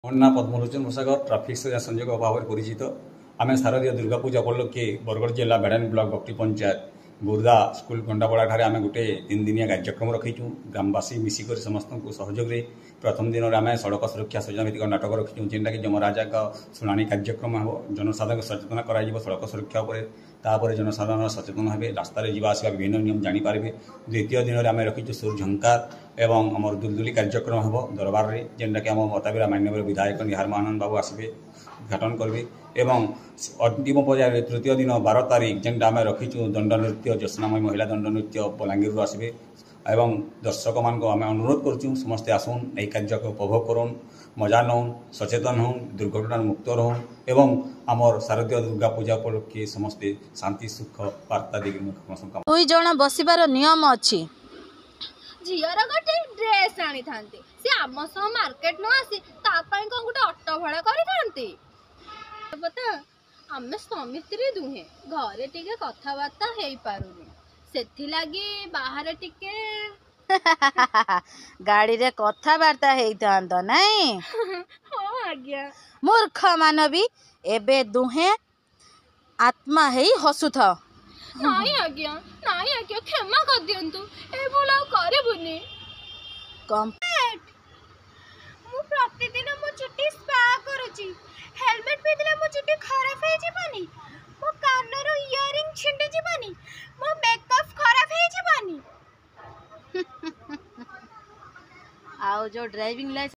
ମୋ ନାଁ ପଦ୍ମଲୋଚନ ବସାଗର ଟ୍ରାଫିକ୍ ସଂଯୋଗ ଅଭାବରେ ପରିଚିତ। ଆମେ ଶାରଦୀୟ ଦୁର୍ଗା ପୂଜା ଉପଲକ୍ଷେ ବରଗଡ଼ ଜିଲ୍ଲା ବେଢ଼ାନୀ ବ୍ଲକ ବକ୍ଟି ପଞ୍ଚାୟତ ବୁର୍ଦା ସ୍କୁଲ ଗଣ୍ଡାପଡ଼ାଠାରେ ଆମେ ଗୋଟେ 3 ଦିନିଆ କାର୍ଯ୍ୟକ୍ରମ ରଖିଛୁ। ଗ୍ରାମବାସୀ ମିଶିକରି ସମସ୍ତଙ୍କୁ ସହଯୋଗରେ ପ୍ରଥମ ଦିନରେ ଆମେ ସଡ଼କ ସୁରକ୍ଷା ସଚେତନ ଭିତ୍ତିକ ନାଟକ ରଖିଛୁ, ଯେନ୍ଟାକି ଯମରାଜାଙ୍କ ଶୁଣାଣି କାର୍ଯ୍ୟକ୍ରମ ହେବ। ଜନସାଧାରଣଙ୍କୁ ସଚେତନ କରାଯିବ ସଡ଼କ ସୁରକ୍ଷା ଉପରେ। ତାପରେ ଜନସାଧାରଣ ସଚେତନ ହେବେ, ରାସ୍ତାରେ ଯିବା ଆସିବା ବିଭିନ୍ନ ନିୟମ ଜାଣିପାରିବେ। ଦ୍ୱିତୀୟ ଦିନରେ ଆମେ ରଖିଛୁ ସୁର ଝଙ୍କାର ଏବଂ ଆମର ଦୁଲଦୁଲି କାର୍ଯ୍ୟକ୍ରମ ହେବ ଦରବାରରେ, ଯେନ୍ଟାକି ଆମ ମତାବିରା ମାନ୍ୟବର ବିଧାୟକ ନିହାର ମହାନନ୍ଦ ବାବୁ ଆସିବେ, ଉଦ୍ଘାଟନ କରିବେ। ଏବଂ ଅନ୍ତିମ ପର୍ଯ୍ୟାୟରେ ତୃତୀୟ ଦିନ 12 ତାରିଖ ଯେନ୍ଟା ଆମେ ରଖିଛୁ ଦଣ୍ଡ ନୃତ୍ୟ, ଜ୍ୟୋତ୍ସ୍ନାମୟୀ ମହିଳା ଦଣ୍ଡ ନୃତ୍ୟ ବଲାଙ୍ଗୀରରୁ ଆସିବେ। ଏବଂ ଦର୍ଶକମାନଙ୍କୁ ଆମେ ଅନୁରୋଧ କରୁଛୁ ସମସ୍ତେ ଆସୁନ୍, ଏହି କାର୍ଯ୍ୟକୁ ଉପଭୋଗ କରୁନ୍, ମଜା ନଉନ୍, ସଚେତନ ହଉନ୍, ଦୁର୍ଘଟଣାରୁ ମୁକ୍ତ ରହୁନ୍ ଏବଂ ଆମର ଶାରଦୀୟ ଦୁର୍ଗା ପୂଜା ଉପଲକ୍ଷେ ସମସ୍ତେ ଶାନ୍ତି ସୁଖ ବାର୍ତ୍ତା ଦେଇକି ଦୁଇ ଜଣ ବସିବାର ନିୟମ ଅଛି। झीर गोटे ड्रेस आनी था सी आम सह मार्केट न आसी तापाई कौन गोटे ऑटो भड़ा करी पता आम स्वामी स्त्री दुहे घरे टिके कथबार्ता हो पारुनी सेथि लागी बाहर टिके गाड़ी रे कथबार्ता हेइतांत नहीं। हाँ आज्ञा मूर्ख मानवी एबे दुहे आत्मा हेई हसुथ। नहीं आज्ञा क्षमा कर दियंतु ए भूल करबुनी। मु प्रतिदिन मो चुट्टी स्पा करूची, हेलमेट पिदिले मो चुट्टी खराब हे जीवनी, मो कानर इयरिंग छिंडी जीवनी, मो मेकअप खराब हे जीवनी। आओ जो ड्राइविंग लाइसेंस